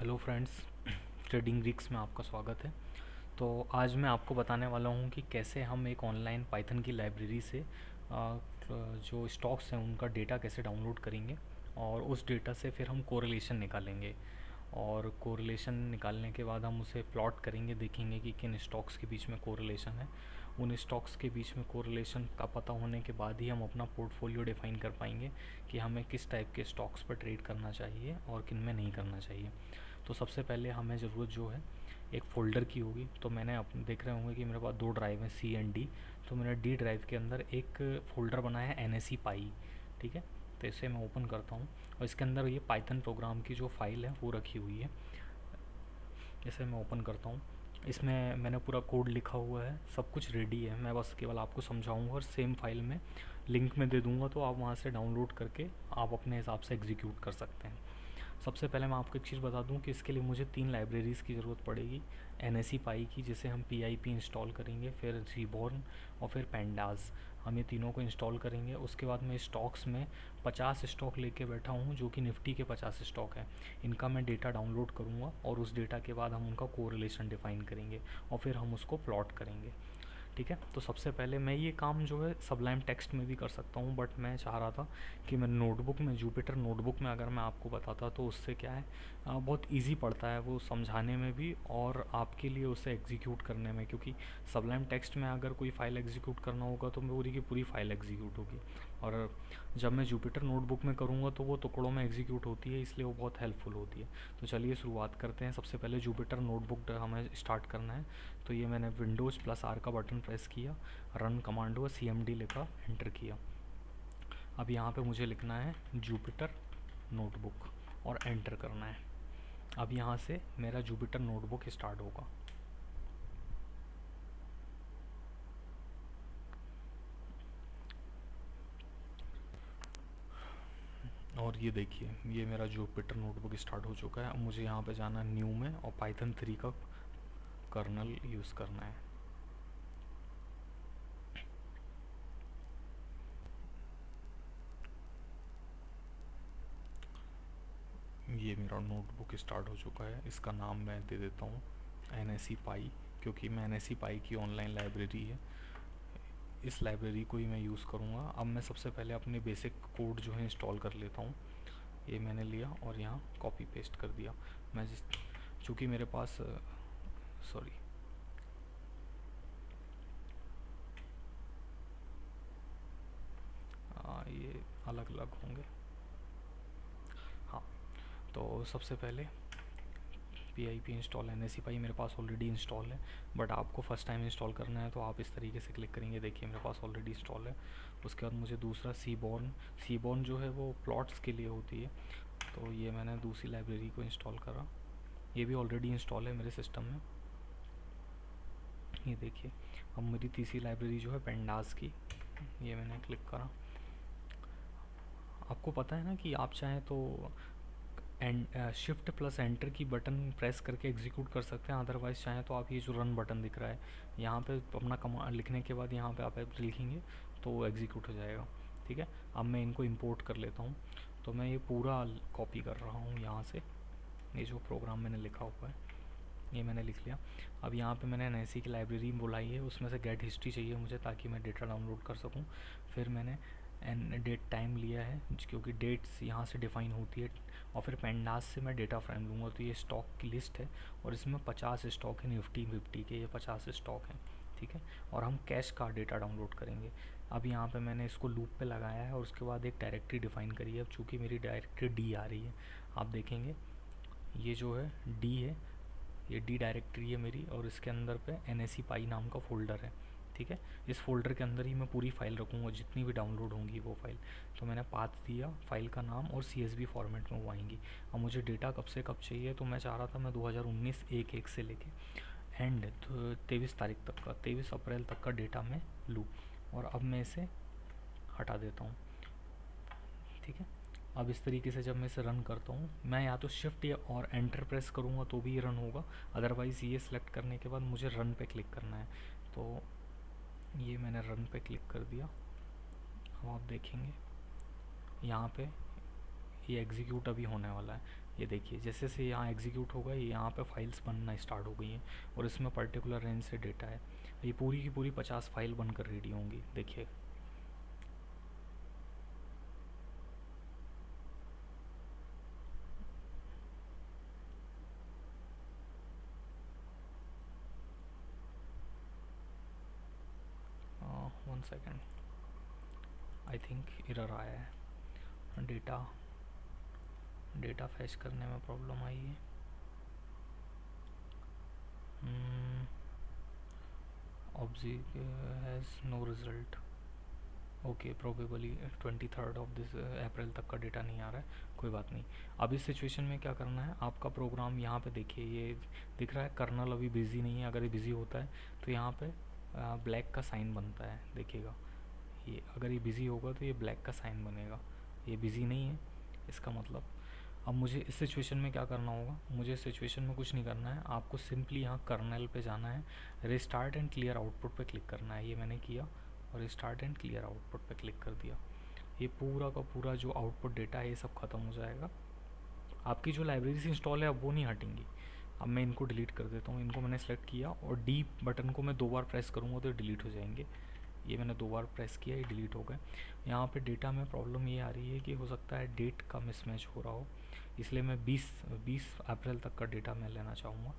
Hello friends, trading रिक्स में आपका स्वागत है। तो आज मैं आपको बताने वाला हूँ कि कैसे हम एक ऑनलाइन पाइथन की लाइब्रेरी से जो स्टॉक्स हैं उनका डेटा कैसे डाउनलोड करेंगे और उस डेटा से फिर हम कोरिलेशन निकालेंगे। और कोरिलेशन निकालने के बाद हम उसे प्लॉट करेंगे, देखेंगे कि किन स्टॉक्स के बीच में कोरिलेशन है। उन स्टॉक्स के बीच में कोरिलेशन का पता होने के बाद ही हम अपना पोर्टफोलियो डिफ़ाइन कर पाएंगे कि हमें किस टाइप के स्टॉक्स पर ट्रेड करना चाहिए और किन में नहीं करना चाहिए। तो सबसे पहले हमें ज़रूरत जो है एक फ़ोल्डर की होगी। तो मैंने देख रहे होंगे कि मेरे पास दो ड्राइव हैं, सी एंड डी। तो मैंने डी ड्राइव के अंदर एक फ़ोल्डर बनाया है NSE पाई। ठीक है, तो इसे मैं ओपन करता हूँ और इसके अंदर ये पाइथन प्रोग्राम की जो फाइल है वो रखी हुई है। इसे मैं ओपन करता हूँ। इसमें मैंने पूरा कोड लिखा हुआ है, सब कुछ रेडी है। मैं बस केवल आपको समझाऊंगा और सेम फाइल में लिंक में दे दूंगा, तो आप वहाँ से डाउनलोड करके आप अपने हिसाब से एग्जीक्यूट कर सकते हैं। सबसे पहले मैं आपको एक चीज़ बता दूं कि इसके लिए मुझे 3 लाइब्रेरीज़ की ज़रूरत पड़ेगी। NSE पाई की, जिसे हम PIP इंस्टॉल करेंगे, फिर Seaborn और फिर Pandas। हम ये तीनों को इंस्टॉल करेंगे। उसके बाद मैं स्टॉक्स में 50 स्टॉक लेके बैठा हूँ, जो कि निफ्टी के 50 स्टॉक हैं। इनका मैं डेटा डाउनलोड करूँगा और उस डेटा के बाद हम उनका कोरिलेशन डिफ़ाइन करेंगे और फिर हम उसको प्लॉट करेंगे। ठीक है, तो सबसे पहले मैं ये काम जो है सबलाइम टेक्स्ट में भी कर सकता हूँ, बट मैं चाह रहा था कि मैं नोटबुक में, जुपिटर नोटबुक में अगर मैं आपको बताता तो उससे क्या है, बहुत इजी पड़ता है वो समझाने में भी और आपके लिए उसे एग्जीक्यूट करने में। क्योंकि सबलाइम टेक्स्ट में अगर कोई फ़ाइल एग्जीक्यूट करना होगा तो पूरी की पूरी फ़ाइल एग्जीक्यूट होगी, और जब मैं जुपिटर नोटबुक में करूँगा तो वो टुकड़ों में एग्जीक्यूट होती है, इसलिए वो बहुत हेल्पफुल होती है। तो चलिए शुरुआत करते हैं। सबसे पहले जुपिटर नोटबुक हमें स्टार्ट करना है। तो ये मैंने विंडोज़ प्लस आर का बटन प्रेस किया, रन कमांड हुआ, CMD लिखा, एंटर किया। अब यहाँ पे मुझे लिखना है जुपिटर नोटबुक और एंटर करना है। अब यहाँ से मेरा जुपिटर नोटबुक स्टार्ट होगा। और ये देखिए, ये मेरा जुपिटर नोटबुक स्टार्ट हो चुका है। अब मुझे यहाँ पे जाना है न्यू में और पाइथन 3 का कर्नल यूज़ करना है। ये मेरा नोटबुक स्टार्ट हो चुका है। इसका नाम मैं दे देता हूँ NSE पाई, क्योंकि मैं NSE पाई की ऑनलाइन लाइब्रेरी है, इस लाइब्रेरी को ही मैं यूज़ करूँगा। अब मैं सबसे पहले अपने बेसिक कोड जो है इंस्टॉल कर लेता हूँ। ये मैंने लिया और यहाँ कॉपी पेस्ट कर दिया। मैं चूँकि मेरे पास सॉरी ये अलग अलग होंगे। हाँ, तो सबसे पहले PIP इंस्टॉल NSE पाई मेरे पास ऑलरेडी इंस्टॉल है, बट आपको फर्स्ट टाइम इंस्टॉल करना है तो आप इस तरीके से क्लिक करेंगे। देखिए मेरे पास ऑलरेडी इंस्टॉल है। उसके बाद मुझे दूसरा सीबॉर्न जो है वो प्लॉट्स के लिए होती है, तो ये मैंने दूसरी लाइब्रेरी को इंस्टॉल करा। ये भी ऑलरेडी इंस्टॉल है मेरे सिस्टम में। ये देखिए, अब मेरी तीसरी लाइब्रेरी जो है पेंडास की, ये मैंने क्लिक करा। आपको पता है ना कि आप चाहें तो शिफ्ट प्लस एंटर की बटन प्रेस करके एग्जीक्यूट कर सकते हैं। अदरवाइज़ चाहें तो आप ये जो रन बटन दिख रहा है यहाँ पे अपना कमांड लिखने के बाद यहाँ पे आप लिखेंगे तो एग्जीक्यूट हो जाएगा। ठीक है, अब मैं इनको इंपोर्ट कर लेता हूँ। तो मैं ये पूरा कॉपी कर रहा हूँ यहाँ से, ये जो प्रोग्राम मैंने लिखा हुआ है ये मैंने लिख लिया। अब यहाँ पे मैंने NSE की लाइब्रेरी बुलाई है, उसमें से गेट हिस्ट्री चाहिए मुझे ताकि मैं डेटा डाउनलोड कर सकूँ। फिर मैंने डेट टाइम लिया है, क्योंकि डेट्स यहाँ से डिफ़ाइन होती है। और फिर पेंडास से मैं डेटा फ्रेम लूँगा। तो ये स्टॉक की लिस्ट है और इसमें 50 स्टॉक है, निफ्टी 50 के ये 50 स्टॉक हैं। ठीक है, और हम कैश का डेटा डाउनलोड करेंगे। अब यहाँ पे मैंने इसको लूप पे लगाया है और उसके बाद एक डायरेक्टरी डिफ़ाइन करी है। अब चूँकि मेरी डायरेक्टरी डी आ रही है, आप देखेंगे ये जो है डी है, ये डी डायरेक्टरी है मेरी, और इसके अंदर पे NSE पाई नाम का फ़ोल्डर है। ठीक है, इस फोल्डर के अंदर ही मैं पूरी फाइल रखूँगा, जितनी भी डाउनलोड होंगी वो फाइल। तो मैंने पाथ दिया, फाइल का नाम, और CSV फॉर्मेट में वो आएंगी। अब मुझे डेटा कब से कब चाहिए, तो मैं चाह रहा था मैं 2019 1/1 से लेके एंड 23 तारीख तक का, 23 अप्रैल तक का डेटा मैं लूँ। और अब मैं इसे हटा देता हूँ। ठीक है, अब इस तरीके से जब मैं इसे रन करता हूँ, मैं या तो शिफ्ट या और एंटर प्रेस करूँगा तो भी ये रन होगा। अदरवाइज़ ये सिलेक्ट करने के बाद मुझे रन पे क्लिक करना है। तो ये मैंने रन पे क्लिक कर दिया। अब आप देखेंगे यहाँ पे ये एग्जीक्यूट अभी होने वाला है। ये देखिए जैसे से यहाँ एग्जीक्यूट होगा ये यहाँ पे फाइल्स बनना स्टार्ट हो गई हैं और इसमें पर्टिकुलर रेंज से डेटा है। ये पूरी की पूरी 50 फाइल बनकर रेडी होंगी। देखिए one second, I think error आया है, डेटा फैच करने में प्रॉब्लम आई है। Object has no result. Okay, probably 23 of this April तक का डेटा नहीं आ रहा है, कोई बात नहीं। अब इस सिचुएशन में क्या करना है, आपका प्रोग्राम यहाँ पे देखिए ये दिख रहा है कर्नल अभी बिज़ी नहीं है। अगर ये बिज़ी होता है तो यहाँ पे ब्लैक का साइन बनता है, देखिएगा ये अगर ये बिज़ी होगा तो ये ब्लैक का साइन बनेगा। ये बिज़ी नहीं है, इसका मतलब अब मुझे इस सिचुएशन में क्या करना होगा, मुझे इस सिचुएशन में कुछ नहीं करना है, आपको सिंपली यहाँ कर्नल पे जाना है, रिस्टार्ट एंड क्लियर आउटपुट पे क्लिक करना है। ये मैंने किया और स्टार्ट एंड क्लियर आउटपुट पे क्लिक कर दिया। ये पूरा का पूरा जो आउटपुट डेटा है ये सब ख़त्म हो जाएगा। आपकी जो लाइब्रेरीज इंस्टॉल है अब वो नहीं हटेंगी। अब मैं इनको डिलीट कर देता हूँ। इनको मैंने सेलेक्ट किया और डी बटन को मैं 2 बार प्रेस करूँगा तो डिलीट हो जाएंगे। ये मैंने 2 बार प्रेस किया, ये डिलीट हो गए। यहाँ पे डेटा में प्रॉब्लम ये आ रही है कि हो सकता है डेट का मिसमैच हो रहा हो, इसलिए मैं 20 अप्रैल तक का डेटा मैं लेना चाहूँगा।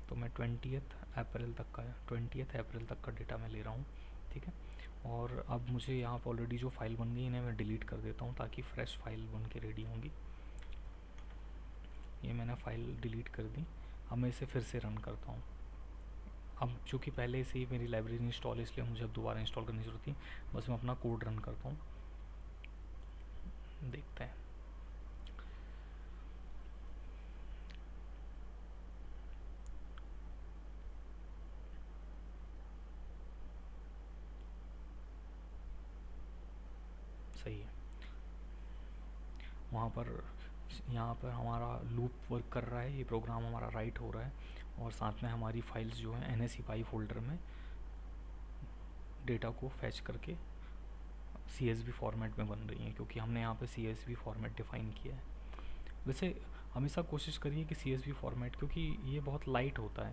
तो मैं 20 अप्रैल तक का डेटा मैं ले रहा हूँ, ठीक है। और अब मुझे यहाँ पर ऑलरेडी जो फाइल बन गई इन्हें मैं डिलीट कर देता हूँ ताकि फ्रेश फाइल बन के रेडी होंगी। ये मैंने फ़ाइल डिलीट कर दी। अब मैं इसे फिर से रन करता हूँ। अब चूँकि पहले से ही मेरी लाइब्रेरी इंस्टॉल है इसलिए मुझे अब दोबारा इंस्टॉल करने की ज़रूरत नहीं, बस मैं अपना कोड रन करता हूँ, देखते हैं। सही है। यहाँ पर हमारा लूप वर्क कर रहा है, ये प्रोग्राम हमारा राइट हो रहा है और साथ में हमारी फाइल्स जो हैं NSEPy फोल्डर में डेटा को फैच करके CSV फॉर्मेट में बन रही हैं, क्योंकि हमने यहाँ पे CSV फॉर्मेट डिफ़ाइन किया है। वैसे हमेशा कोशिश करिए कि CSV फॉर्मेट, क्योंकि ये बहुत लाइट होता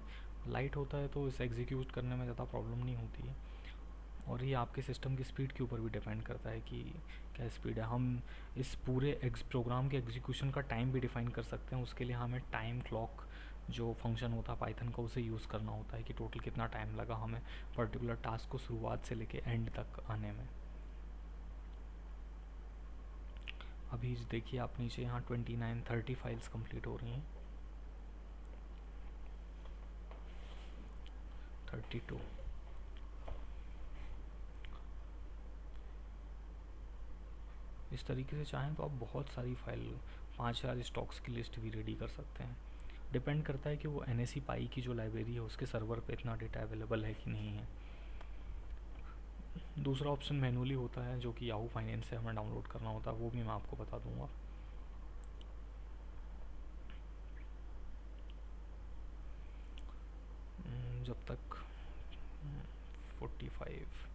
है तो इसे एग्जीक्यूट करने में ज़्यादा प्रॉब्लम नहीं होती है। और ये आपके सिस्टम की स्पीड के ऊपर भी डिपेंड करता है कि क्या स्पीड है। हम इस पूरे प्रोग्राम के एग्जीक्यूशन का टाइम भी डिफ़ाइन कर सकते हैं। उसके लिए हमें टाइम क्लॉक जो फंक्शन होता है पाइथन का उसे यूज़ करना होता है कि टोटल कितना टाइम लगा हमें पर्टिकुलर टास्क को शुरुआत से लेके एंड तक आने में। अभी देखिए आप नीचे यहाँ 29-30 फाइल्स कंप्लीट हो रही हैं, 32। इस तरीके से चाहें तो आप बहुत सारी फाइल 5000 स्टॉक्स की लिस्ट भी रेडी कर सकते हैं। डिपेंड करता है कि वो NSEPy की जो लाइब्रेरी है उसके सर्वर पे इतना डेटा अवेलेबल है कि नहीं है। दूसरा ऑप्शन मैनुअली होता है जो कि याहू फाइनेंस से हमें डाउनलोड करना होता है, वो भी मैं आपको बता दूंगा। जब तक 45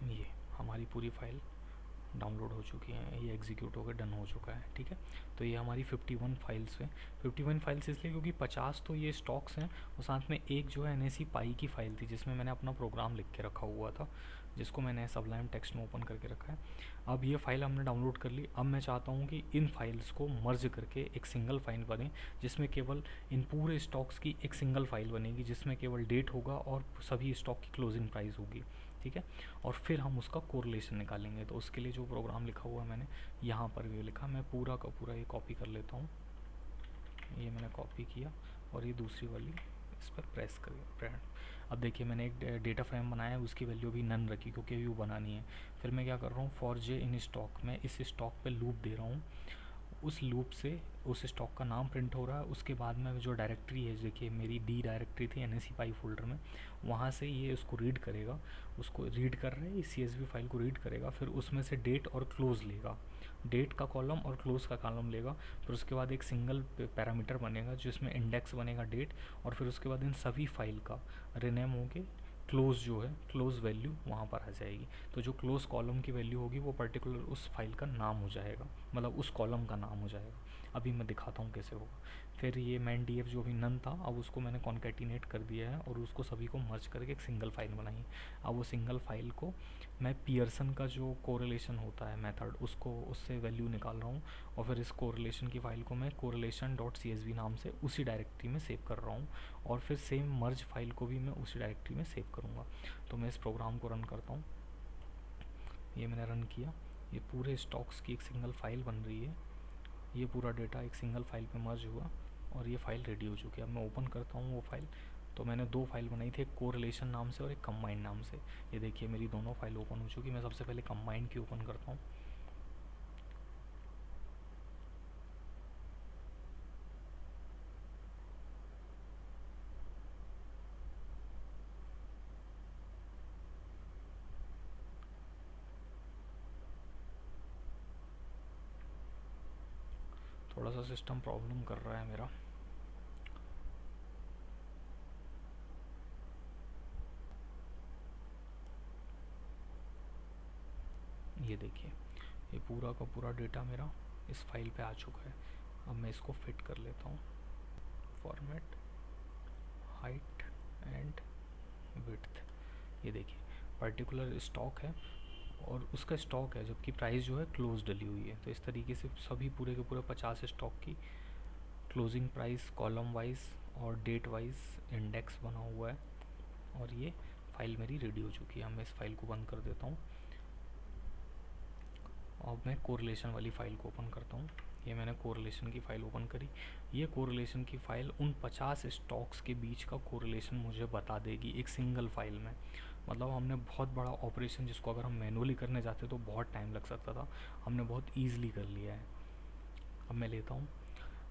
ये हमारी पूरी फाइल डाउनलोड हो चुकी हैं, ये एग्जीक्यूट होकर डन हो चुका है, ठीक है। तो ये हमारी 51 फाइल्स हैं। 51 फाइल्स इसलिए क्योंकि 50 तो ये स्टॉक्स हैं और साथ में एक जो है NSEPy की फ़ाइल थी जिसमें मैंने अपना प्रोग्राम लिख के रखा हुआ था, जिसको मैंने सबलाइम टेक्स्ट में ओपन करके रखा है। अब ये फ़ाइल हमने डाउनलोड कर ली। अब मैं चाहता हूँ कि इन फाइल्स को मर्ज करके एक सिंगल फाइल बने जिसमें केवल इन पूरे स्टॉक्स की एक सिंगल फाइल बनेगी, जिसमें केवल डेट होगा और सभी स्टॉक की क्लोजिंग प्राइस होगी, ठीक है। और फिर हम उसका कोरिलेशन निकालेंगे। तो उसके लिए जो प्रोग्राम लिखा हुआ है मैंने यहाँ पर भी लिखा, मैं पूरा का पूरा ये कॉपी कर लेता हूँ। ये मैंने कॉपी किया और ये दूसरी वाली इस पर प्रेस करिए। अब देखिए मैंने एक डेटा फ्रेम बनाया है, उसकी वैल्यू भी नन रखी क्योंकि अभी वो बनानी है। फिर मैं क्या कर रहा हूँ, फॉर जे इन स्टॉक, मैं इस स्टॉक पे लूप दे रहा हूँ। उस लूप से उस स्टॉक का नाम प्रिंट हो रहा है, उसके बाद में जो डायरेक्टरी है, देखिए मेरी डी डायरेक्टरी थी NSE पाई फोल्डर में, वहाँ से ये उसको रीड करेगा, उसको रीड कर रहे हैं इस CSV फाइल को रीड करेगा, फिर उसमें से डेट और क्लोज लेगा, डेट का कॉलम और क्लोज का कॉलम लेगा, फिर उसके बाद एक सिंगल पैरामीटर बनेगा जिसमें इंडेक्स बनेगा डेट, और फिर उसके बाद इन सभी फाइल का रिनेम होके क्लोज जो है क्लोज वैल्यू वहाँ पर आ जाएगी। तो जो क्लोज कॉलम की वैल्यू होगी वो पर्टिकुलर उस फाइल का नाम हो जाएगा, मतलब उस कॉलम का नाम हो जाएगा। अभी मैं दिखाता हूँ कैसे होगा। फिर ये मैन DF जो भी नन था, अब उसको मैंने कॉन्केटिनेट कर दिया है और उसको सभी को मर्ज करके एक सिंगल फाइल बनाई है। अब वो सिंगल फाइल को मैं पियर्सन का जो कोरिलेशन होता है मेथड, उसको उससे वैल्यू निकाल रहा हूँ, और फिर इस कोरिलेशन की फ़ाइल को मैं correlation.csv नाम से उसी डायरेक्टरी में सेव कर रहा हूँ, और फिर सेम मर्ज फाइल को भी मैं उसी डायरेक्टरी में सेव करूँगा। तो मैं इस प्रोग्राम को रन करता हूँ। ये मैंने रन किया, ये पूरे स्टॉक्स की एक सिंगल फाइल बन रही है, ये पूरा डेटा एक सिंगल फाइल पे मर्ज हुआ और ये फाइल रेडी हो चुकी है। अब मैं ओपन करता हूँ वो फाइल। तो मैंने दो फाइल बनाई थी, एक कोरिलेशन नाम से और एक कंबाइंड नाम से। ये देखिए मेरी दोनों फाइल ओपन हो चुकी। मैं सबसे पहले कंबाइंड की ओपन करता हूँ। थोड़ा सा सिस्टम प्रॉब्लम कर रहा है मेरा। ये देखिए ये पूरा का पूरा डेटा मेरा इस फाइल पे आ चुका है। अब मैं इसको फिट कर लेता हूँ। Format, height and width. ये देखिए पर्टिकुलर स्टॉक है और उसका स्टॉक है, जबकि प्राइस जो है क्लोज डली हुई है। तो इस तरीके से सभी पूरे के पूरे 50 स्टॉक की क्लोजिंग प्राइस कॉलम वाइज और डेट वाइज इंडेक्स बना हुआ है, और ये फाइल मेरी रेडी हो चुकी है। अब मैं इस फाइल को बंद कर देता हूँ। अब मैं कोरिलेशन वाली फ़ाइल को ओपन करता हूँ। ये मैंने कोरिलेशन की फ़ाइल ओपन करी। ये कोरिलेशन की फ़ाइल उन 50 स्टॉक्स के बीच का कोरिलेशन मुझे बता देगी एक सिंगल फाइल में। मतलब हमने बहुत बड़ा ऑपरेशन, जिसको अगर हम मैनुअली करने जाते तो बहुत टाइम लग सकता था, हमने बहुत ईजिली कर लिया है। अब मैं लेता हूँ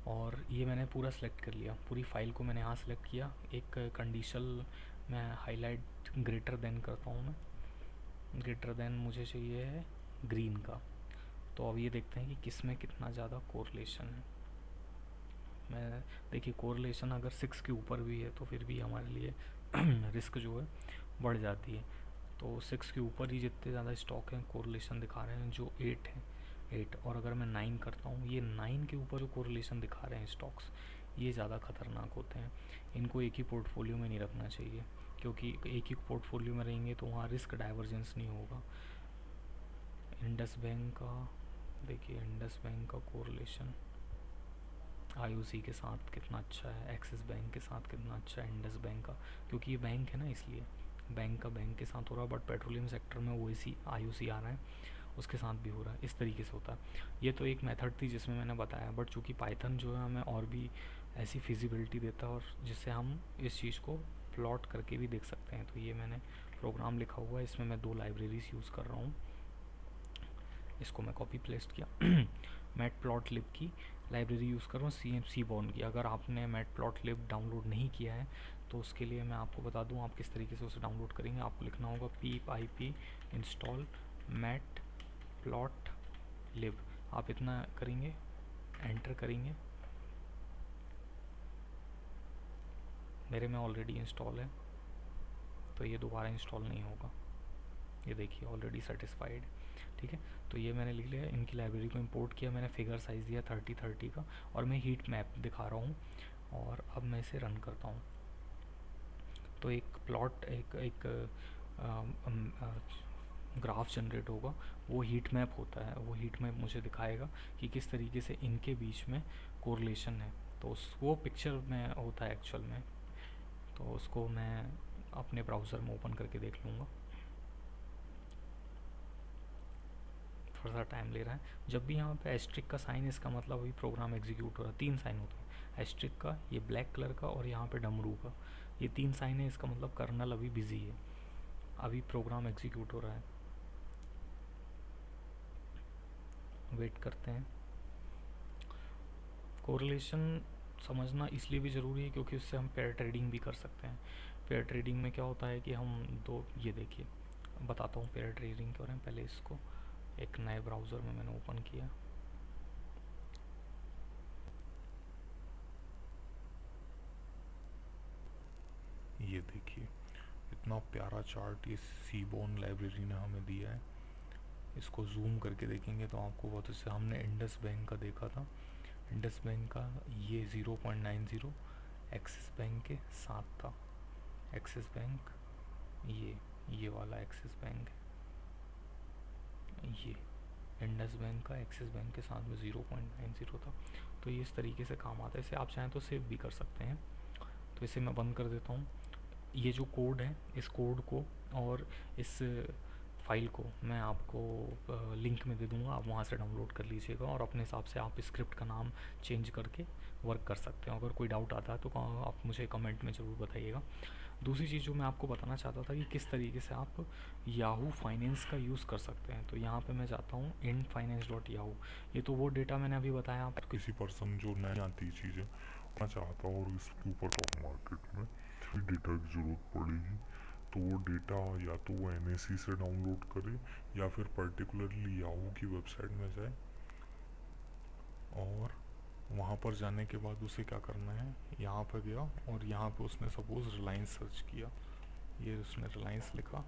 और ये मैंने पूरा सेलेक्ट कर लिया, पूरी फाइल को मैंने यहाँ सेलेक्ट किया। एक कंडीशनल मैं हाईलाइट ग्रेटर देन करता हूँ। मैं ग्रेटर देन मुझे चाहिए है ग्रीन का। तो अब ये देखते हैं कि किस में कितना ज़्यादा कोरिलेशन है। मैं देखिए कोरिलेशन अगर 6 के ऊपर भी है तो फिर भी हमारे लिए रिस्क जो है बढ़ जाती है। तो 6 के ऊपर ही जितने ज़्यादा स्टॉक हैं कोरिलेशन दिखा रहे हैं, जो 8 है 8, और अगर मैं 9 करता हूँ, ये 9 के ऊपर जो कोरिलेशन दिखा रहे हैं स्टॉक्स, ये ज़्यादा ख़तरनाक होते हैं। इनको एक ही पोर्टफोलियो में नहीं रखना चाहिए, क्योंकि एक ही पोर्टफोलियो में रहेंगे तो वहाँ रिस्क डाइवर्जेंस नहीं होगा। इंडस बैंक का देखिए, इंडस बैंक का कोरिलेशन IOC के साथ कितना अच्छा है, एक्सिस बैंक के साथ कितना अच्छा है इंडस बैंक का, क्योंकि ये बैंक है ना, इसलिए बैंक का बैंक के साथ हो रहा है। बट पेट्रोलियम सेक्टर में वो इसी IOC आ रहा है, उसके साथ भी हो रहा है। इस तरीके से होता है। ये तो एक मेथड थी जिसमें मैंने बताया, बट चूँकि पाइथन जो है हमें और भी ऐसी फिजिबिलिटी देता है, और जिससे हम इस चीज़ को प्लॉट करके भी देख सकते हैं। तो ये मैंने प्रोग्राम लिखा हुआ है, इसमें मैं 2 लाइब्रेरीज यूज़ कर रहा हूँ। इसको मैं कॉपी पेस्ट किया। मैट प्लॉट लिब की लाइब्रेरी यूज़ कर रहा हूँ, सीबॉर्न की। अगर आपने मैट प्लॉट लिब डाउनलोड नहीं किया है तो उसके लिए मैं आपको बता दूँ आप किस तरीके से उसे डाउनलोड करेंगे। आपको लिखना होगा pip इंस्टॉल मैट प्लॉट लिब। आप इतना करेंगे, एंटर करेंगे। मेरे में ऑलरेडी इंस्टॉल है तो ये दोबारा इंस्टॉल नहीं होगा। ये देखिए ऑलरेडी सेटिस्फाइड। ठीक है, तो ये मैंने लिख लिया। इनकी लाइब्रेरी को इंपोर्ट किया, मैंने फिगर साइज़ दिया 30-30 का, और मैं हीट मैप दिखा रहा हूँ। और अब मैं इसे रन करता हूँ तो एक प्लॉट एक एक ग्राफ जनरेट होगा। वो हीट मैप होता है, वो हीट मैप मुझे दिखाएगा कि किस तरीके से इनके बीच में कोरिलेशन है। तो वो पिक्चर में होता है एक्चुअल में। तो उसको मैं अपने ब्राउज़र में ओपन करके देख लूँगा। थोड़ा सा टाइम ले रहा है। जब भी यहाँ पे एस्ट्रिक का साइन, इसका मतलब अभी प्रोग्राम एग्जीक्यूट हो रहा है। 3 साइन होते हैं, एस्ट्रिक का, ये ब्लैक कलर का, और यहाँ पे डमरू का। ये 3 साइन है, इसका मतलब कर्नल अभी बिजी है, अभी प्रोग्राम एग्जीक्यूट हो रहा है। वेट करते हैं। कोरिलेशन समझना इसलिए भी ज़रूरी है क्योंकि उससे हम पेयर ट्रेडिंग भी कर सकते हैं। पेयर ट्रेडिंग में क्या होता है कि हम दो, ये देखिए बताता हूँ पेयर ट्रेडिंग के बारे में। पहले इसको एक नए ब्राउज़र में मैंने ओपन किया। ये देखिए इतना प्यारा चार्ट ये सीबोन लाइब्रेरी ने हमें दिया है। इसको जूम करके देखेंगे तो आपको बहुत अच्छे, हमने इंडस बैंक का देखा था, इंडस बैंक का ये 0.90 एक्सिस बैंक के साथ था। एक्सिस बैंक ये वाला एक्सिस बैंक है, ये इंडस बैंक का एक्सिस बैंक के साथ में 0.90 था। तो ये इस तरीके से काम आता है। इसे आप चाहें तो सेव भी कर सकते हैं। तो इसे मैं बंद कर देता हूँ। ये जो कोड है, इस कोड को और इस फाइल को मैं आपको लिंक में दे दूँगा, आप वहाँ से डाउनलोड कर लीजिएगा और अपने हिसाब से आप स्क्रिप्ट का नाम चेंज करके वर्क कर सकते हैं। अगर कोई डाउट आता है तो आप मुझे कमेंट में ज़रूर बताइएगा। दूसरी चीज़ जो मैं आपको बताना चाहता था कि किस तरीके से आप याहू फाइनेंस का यूज़ कर सकते हैं। तो यहाँ पे मैं जाता हूँ infinance.yahoo। ये तो वो डेटा मैंने अभी बताया आपको। किसी पर्सन जो नहीं आती चीज़ें मैं चाहता हूँ और इसके ऊपर स्टॉक मार्केट में डेटा की ज़रूरत पड़ेगी, तो वो डेटा या तो वो NSE से डाउनलोड करे या फिर पर्टिकुलरली याहू की वेबसाइट में जाए और वहाँ पर जाने के बाद उसे क्या करना है, यहाँ पर गया और यहाँ पे उसने सपोज़ रिलायंस सर्च किया, ये उसने रिलायंस लिखा,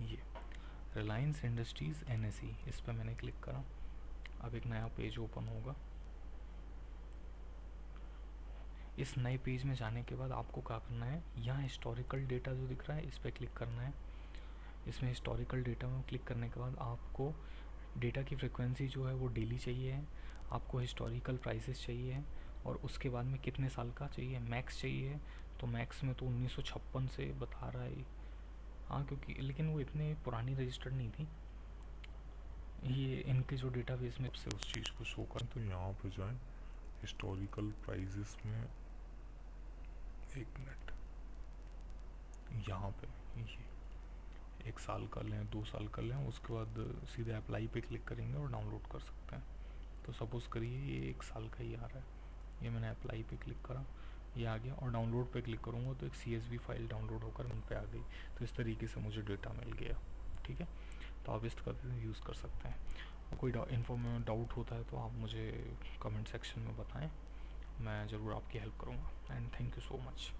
ये रिलायंस इंडस्ट्रीज़ NSE, इस पर मैंने क्लिक करा। अब एक नया पेज ओपन होगा। इस नए पेज में जाने के बाद आपको क्या करना है, यहाँ हिस्टोरिकल डेटा जो दिख रहा है इस पर क्लिक करना है। इसमें हिस्टोरिकल डेटा में क्लिक करने के बाद आपको डेटा की फ्रिक्वेंसी जो है वो डेली चाहिए है, आपको हिस्टोरिकल प्राइसेस चाहिए है और उसके बाद में कितने साल का चाहिए, मैक्स चाहिए। तो मैक्स में तो 1956 से बता रहा है, हाँ क्योंकि लेकिन वो इतने पुरानी रजिस्टर्ड नहीं थी। ये इनके जो डेटाबेस में से उस चीज़ को शो करें। तो यहाँ पे जाएं हिस्टोरिकल प्राइजेस में, एक मिनट, यहाँ पे ये 1 साल का लें, 2 साल का लें, उसके बाद सीधे अप्लाई पे क्लिक करेंगे और डाउनलोड कर सकते हैं। तो सपोज़ करिए ये 1 साल का ही आ रहा है, ये मैंने अप्लाई पे क्लिक करा, ये आ गया और डाउनलोड पे क्लिक करूँगा तो एक CSV फाइल डाउनलोड होकर उन पे आ गई। तो इस तरीके से मुझे डेटा मिल गया। ठीक है, तो आप इस तरह से यूज़ कर सकते हैं। कोई डाउट होता है तो आप मुझे कमेंट सेक्शन में बताएं, मैं ज़रूर आपकी हेल्प करूँगा। And thank you so much.